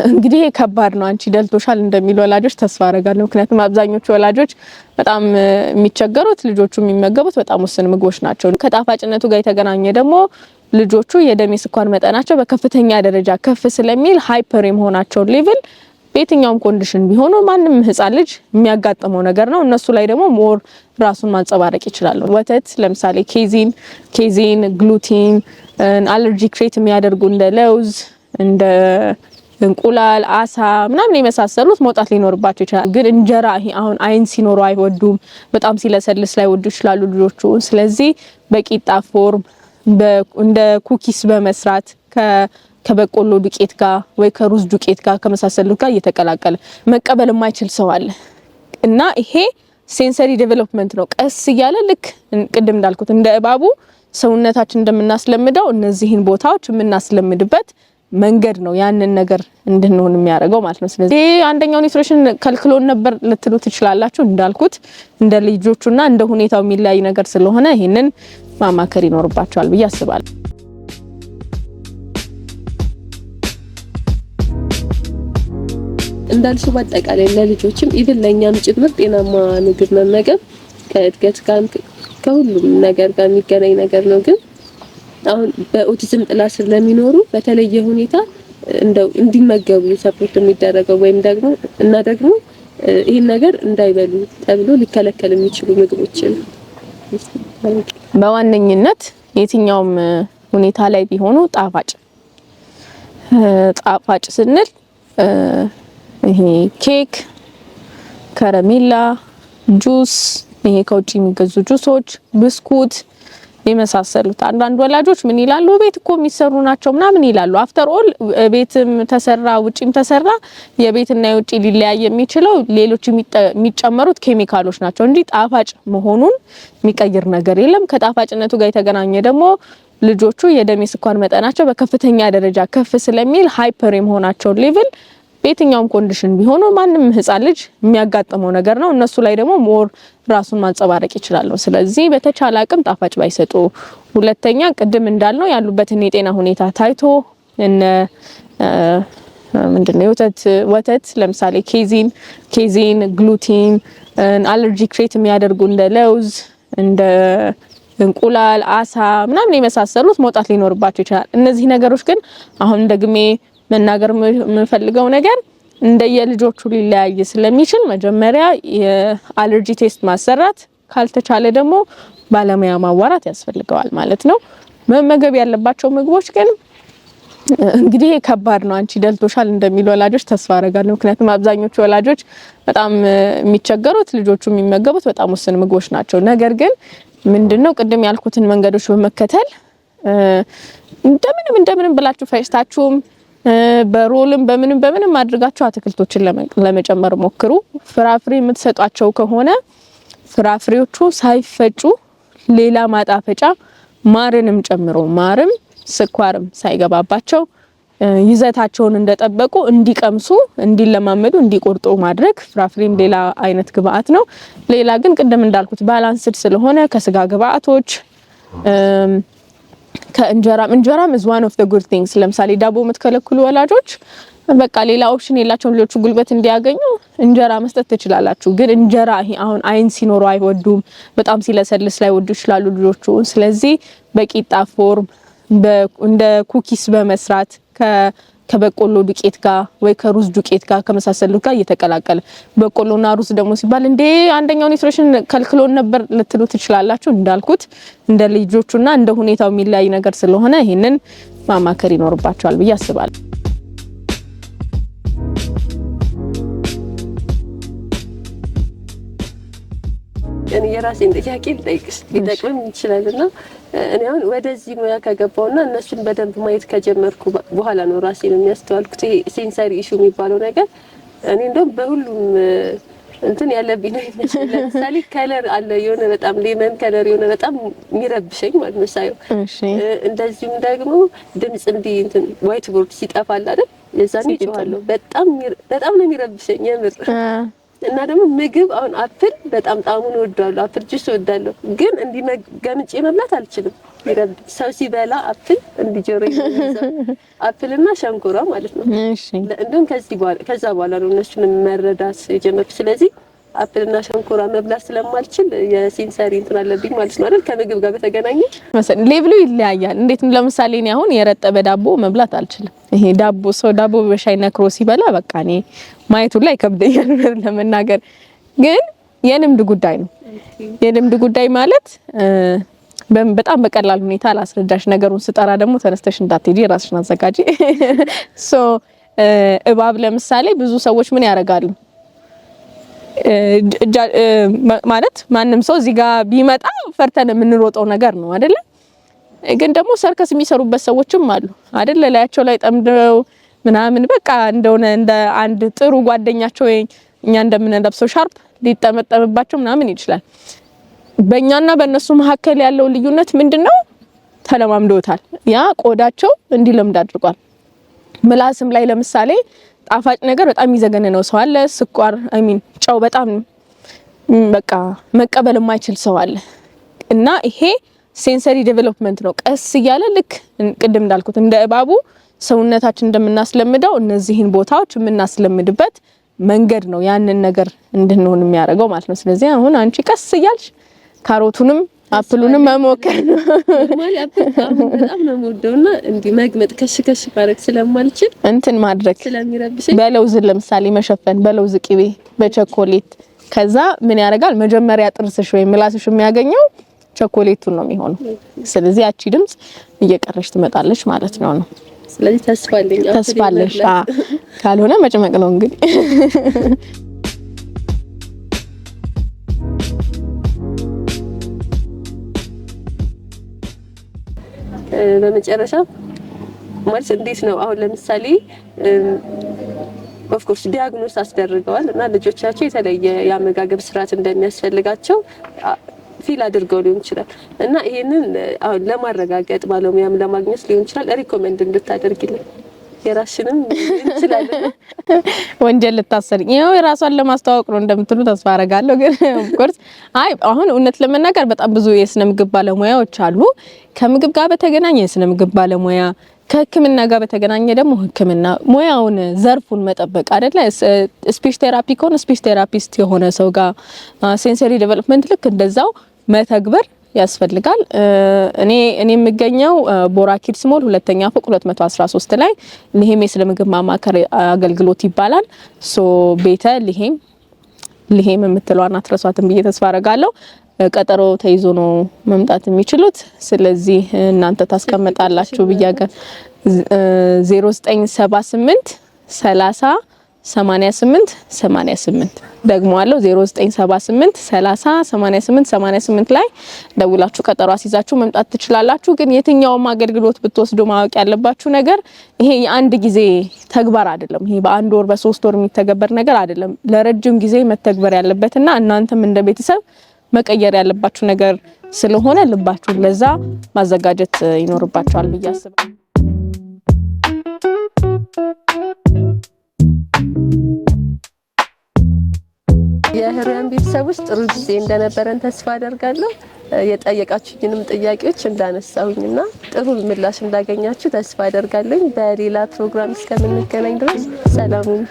እንግዲህ ከባድ ነው አንቺ ደልቶሻል እንደሚሉ ወላጆች ተስፋ አደርጋለሁ ምክንያቱም አብዛኞቹ ወላጆች በጣም የሚቸገሩት ልጆቹ የሚመገቡት በጣም ወሰን ምግቦች ናቸው ከጣፋጭነቱ ጋር የተገናኘ ደግሞ ልጆቹ የደም ስኳር መጠናቸው በከፍተኛ ደረጃ ከፍ ስለሚል ሃይፐር የመሆናቸው ሌቭል በየትኛውም ኮንዲሽን ቢሆኑ ማንንም ህፃን ልጅ የሚያጋጥመው ነገር ነው እነሱ ላይ ደግሞ ሞር ራሱን ማንጸባረቅ ይችላል ወተት ለምሳሌ ኬዚን ግሉቲን አለርጂ ክሬት የሚያደርጉ እንደ ለውዝ እንደ እንቁላል አሳ ምናምን የመሳሰሉት መውጣት ሊኖርባቸው ይችላል ግን እንጀራ አሁን አይን ሲኖረው አይወዱም በጣም ሲለሰልስ ላይ ወዱ ይችላሉ ልጆቹ ስለዚህ በቂጣ ፎርም እንደ ኩኪስ በመስራት ከበቆሎ ዱቄት ጋር ወይ ከሩዝ ዱቄት ጋር ከመሳሰሉት ጋር እየተቀላቀለ መቀበል የማይችል ሰው አለ እና ይሄ ሴንሰሪ ዴቨሎፕመንት ነው ቀስ ይያለ ልክ ቅድም እንዳልኩት እንደ እባቡ ሰውነታችን እንደምናስለምደው እነዚህን ቦታዎች የምናስለምድበት መንገድ ነው ያንን ነገር እንድንሆን የሚያደርገው ማለት ነው ስለዚህ አንደኛው ኒውትሪሽን ከልክሎን ነበር ልትሉ ትችላላችሁ እንዳልኩት እንደ ልጆቹና እንደ ሁኔታው የሚለያይ ነገር ስለሆነ ይሄንን ማማከር ይኖርባቸዋል ብዬ አስባለሁ እንዳልሽው በአጠቃላይ ለልጆችም ኢቭን ለኛም ጭምር ጤናማ ምግብ መመገብ ከእድገት ጋር ከሁሉም ነገር ጋር የሚገናኝ ነገር ነው ግን አሁን በኦቲዝም ጥላ ስር ለሚኖሩ በተለየ ሁኔታ እንደው እንዲመገቡ ሰፖርት የሚደረገው ወይም ደግሞ ይሄን ነገር እንዳይበሉ ተብሎ ሊከለከል የሚችሉ ምግቦችን በዋነኝነት የትኛውም ሁኔታ ላይ ቢሆኑ ጣፋጭ ስንል ይሄ ኬክ ከረሜላ ጁስ ይሄ ከውጪ የሚገዙ ጁሶች ብስኩት የመሳሰሉት አንዳንድ ወላጆች ምን ይላሉ ቤት እኮ የሚሰሩ ናቸው ምናምን ይላሉ አፍተር ኦል ቤትም ተሰራ ውጪም ተሰራ የቤትና የውጪ ሊለያይ የሚችለው ሌሎች የሚጨመሩት ኬሚካሎች ናቸው እንጂ ጣፋጭ መሆኑን የሚቀይር ነገር የለም ከጣፋጭነቱ ጋር የተገናኘ ደግሞ ልጆቹ የደም ስኳር መጠናቸው በከፍተኛ ደረጃ ከፍ ስለሚል ሃይፐር የመሆናቸው ሌቭል በየትኛውም ኮንዲሽን ቢሆኑ ማንንም ህፃን ልጅ የሚያጋጥመው ነገር ነው እነሱ ላይ ደግሞ ሞር ራሱን ማንጸባረቅ ይችላል ስለዚህ በተቻለ አቅም ጣፋጭ ባይሰጡ ሁለተኛ ቅድም እንዳልነው ያሉበትን የጤና ሁኔታ ታይቶ ምንድነው ወተት ለምሳሌ ኬዚን ግሉቲን አለርጂ ክሬት የሚያደርጉ እንደ ለውዝ እንደ እንቁላል አሳ ምናምን የመሳሰሉት መውጣት ሊኖርባቸው ይችላል እነዚህ ነገሮች ግን አሁን ደግሜ መናገር የምፈልገው ነገር እንደየልጆቹ ሊለያይ ስለሚችል መጀመሪያ የአለርጂ ቴስት ማሰራት ካልተቻለ ደግሞ ባለሙያ ማዋራት ያስፈልጋል ማለት ነው መመገብ ያለባቸው ምግቦች ግን እንግዲህ ከባድ ነው አንቺ ደልቶሻል እንደሚሉ ወላጆች ተስፋ አደርጋለሁ ምክንያቱም አብዛኞቹ ወላጆች በጣም የሚቸገሩት ልጆቹ የሚመገቡት በጣም ወሰን ምግቦች ናቸው ነገር ግን ምንድነው ቅድም ያልኩትን መንገዶች በመከተል እንደምንም ብላችሁ ፈጭታችሁም በሮልም በምንም አድርጋችሁ አትክልቶችን ለመጨመር ሞክሩ ፍራፍሬ የምትሰጧቸው ከሆነ ፍራፍሬዎቹ ሳይፈጩ ሌላ ማጣፈጫ ማርንም ጨምሮ ማርም ስኳርም ሳይገባባቸው ይዘታቸውን እንደጠበቁ እንዲቀምሱ እንዲለማመዱ እንዲቆርጡ ማድረግ ፍራፍሬም ሌላ አይነት ግብአት ነው ሌላ ግን ቅድም እንዳልኩት ባላንስድ ስለሆነ ከስጋ ግብአቶች ከእንጀራም is one of the good things ለምሳሌ ዳቦ የምትከለክሉ ወላጆች በቃ ሌላ ኦፕሽን የላቸውም ልጆቹ ጉልበት እንዲያገኙ እንጀራ መስጠት ትችላላችሁ ግን እንጀራ አሁን አይን ሲኖረው አይወዱም በጣም ሲለሰልስ ላይ ወዱ ይችላሉ ልጆቹ ስለዚህ በቂጣ ፎርም እንደ ኩኪስ በመስራት ከበቆሎ ዱቄት ጋር ወይ ከሩዝ ዱቄት ጋር ከመሳሰሉት ጋር እየተቀላቀለ በቆሎና ሩዝ ደግሞ ሲባል እንደ አንደኛው ኒውትሪሽን ከልክሎን ነበር ልትሉ ትችላላችሁ እንዳልኩት እንደ ልጆቹና እንደ ሁኔታው የሚለያይ ነገር ስለሆነ ይሄንን ማማከር ይኖርባቸዋል ብዬ አስባለሁ እኔ የራሴን ጥያቄ ልጠይቅሽ ሊጠቅም ይችላልና እኔ አሁን ወደዚህ ሙያ ከገባውና እነሱን በደንብ ማየት ከጀመርኩ በኋላ ነው ራሴን የሚያስተዋልኩት ሴንሰሪ ኢሹ የሚባለው ነገር እኔ እንደውም በሁሉም እንትን ያለብኝ ነው ለምሳሌ ከለር አለ የሆነ በጣም ሌመን ከለር የሆነ በጣም የሚረብሸኝ ማለት ነው ሳይው እንደዚሁም ደግሞ ድምጽ እንትን ዋይት ቦርድ ሲጠፋል አይደል የዛኔ ይጫዋለሁ በጣም ነው የሚረብሸኝ የምር እና ደግሞ ምግብ አሁን አፕል በጣም ጣሙን እወዳለሁ፣ አፕል ጁስ እወዳለሁ፣ ግን እንዲህ ገምጬ መብላት አልችልም። ሰው ሲበላ አፕል እንዲጀሮ ይዘው አፕልና ሸንኮራ ማለት ነው። እሺ እንደውም ከዛ በኋላ ነው እነሱን መረዳት የጀመርኩት። ስለዚህ አፕልና ሸንኮራ መብላት ስለማልችል የሴንሰሪ እንትን አለብኝ ማለት ነው አይደል? ከምግብ ጋር በተገናኘ ሌቭሉ ይለያያል። እንዴት ነው? ለምሳሌ እኔ አሁን የረጠበ ዳቦ መብላት አልችልም። ይሄ ዳቦ በሻይ ነክሮ ሲበላ በቃ እኔ ማየቱ ላይ ከብደኛል ለመናገር። ግን የልምድ ጉዳይ ነው። የልምድ ጉዳይ ማለት በጣም በቀላል ሁኔታ ላስረዳሽ። ነገሩን ስጠራ ደግሞ ተነስተሽ እንዳትሄጂ ራስሽን አዘጋጂ። እባብ ለምሳሌ ብዙ ሰዎች ምን ያደርጋሉ ማለት ማንም ሰው እዚህ ጋር ቢመጣ ፈርተን የምንሮጠው ነገር ነው አይደለ? ግን ደግሞ ሰርከስ የሚሰሩበት ሰዎችም አሉ አይደለ? ላያቸው ላይ ጠምደው ምናምን በቃ እንደሆነ እንደ አንድ ጥሩ ጓደኛቸው እኛ እንደምንለብሰው ሻርፕ ሊጠመጠምባቸው ምናምን ይችላል። በእኛና በእነሱ መካከል ያለው ልዩነት ምንድነው? ተለማምዶታል። ያ ቆዳቸው እንዲለምድ አድርጓል። ምላስም ላይ ለምሳሌ ጣፋጭ ነገር በጣም የሚዘገነነው ሰው አለ። ስኳር ጨው በጣም በቃ መቀበል የማይችል ሰው አለ። እና ይሄ ሴንሰሪ ዴቨሎፕመንት ነው። ቀስ እያለ ልክ ቅድም እንዳልኩት እንደ እባቡ ሰውነታችን እንደምናስለምደው እነዚህን ቦታዎች የምናስለምድበት መንገድ ነው ያንን ነገር እንድንሆን የሚያደርገው ማለት ነው። ስለዚህ አሁን አንቺ ቀስ እያልሽ ካሮቱንም አፕሉንም መሞከር ነው ማለት በጣም ነው የምወደውና እንዲህ መግመጥ ከሽከሽ ማድረግ ስለማልችል እንትን ማድረግ ስለሚረብሽኝ በለውዝ ለምሳሌ መሸፈን በለውዝ ቅቤ በቸኮሌት ከዛ ምን ያደርጋል መጀመሪያ ጥርስሽ ወይ ምላስሽ የሚያገኘው ቸኮሌቱን ነው የሚሆነው። ስለዚህ ያቺ ድምጽ እየቀረሽ ትመጣለች ማለት ነው። ስለዚህ ተስፋለሽ ካልሆነ መጭመቅ ነው እንግዲህ። በመጨረሻ ማለት እንዴት ነው አሁን ለምሳሌ ኦፍ ኮርስ ዲያግኖስ አስደርገዋል እና ልጆቻቸው የተለየ የአመጋገብ ስርዓት እንደሚያስፈልጋቸው ፊል አድርገው ሊሆን ይችላል እና ይሄንን አሁን ለማረጋገጥ ባለሙያም ለማግኘት ሊሆን ይችላል ሪኮመንድ እንድታደርግልኝ የራስሽንም ይችላል ወንጀል ልታሰርኝ ነው የራሷን ለማስተዋወቅ ነው እንደምትሉ ተስፋ አረጋለሁ። ግን ኦፍ ኮርስ አሁን እውነት ለመናገር በጣም ብዙ የስነ ምግብ ባለሙያዎች አሉ። ከምግብ ጋር በተገናኘ የስነ ምግብ ባለሙያ፣ ከህክምና ጋር በተገናኘ ደግሞ ህክምና ሙያውን ዘርፉን መጠበቅ አይደለ? ስፒች ቴራፒ ከሆነ ስፒች ቴራፒስት የሆነ ሰው ጋር ሴንሰሪ ዴቨሎፕመንት ልክ እንደዛው መተግበር ያስፈልጋል። እኔ የምገኘው ቦራ ኪድስ ሞል ሁለተኛ ፎቅ 213 ላይ ልሄም የስነ ምግብ ማማከር አገልግሎት ይባላል። ቤተ ልሄም የምትለዋን አትረሷትም ብዬ ተስፋ አረጋለሁ። ቀጠሮ ተይዞ ነው መምጣት የሚችሉት። ስለዚህ እናንተ ታስቀምጣላችሁ ብያገ 0978 30 88 ደግሞ አለው 0978 30 88 ላይ ደውላችሁ ቀጠሮ አስይዛችሁ መምጣት ትችላላችሁ። ግን የትኛውም አገልግሎት ብትወስዱ ማወቅ ያለባችሁ ነገር ይሄ የአንድ ጊዜ ተግባር አይደለም። ይሄ በአንድ ወር በ3 ወር የሚተገበር ነገር አይደለም። ለረጅም ጊዜ መተግበር ያለበትና እናንተም እንደ ቤተሰብ መቀየር ያለባችሁ ነገር ስለሆነ ልባችሁን ለዛ ማዘጋጀት ይኖርባችኋል ብዬ አስባለሁ። የህሩያን ቤተሰቦች ጥሩ ጊዜ እንደነበረን ተስፋ አደርጋለሁ። የጠየቃችሁኝንም ጥያቄዎች እንዳነሳሁኝና ጥሩ ምላሽ እንዳገኛችሁ ተስፋ አደርጋለሁ። በሌላ ፕሮግራም እስከምንገናኝ ድረስ ሰላም ሁኑ።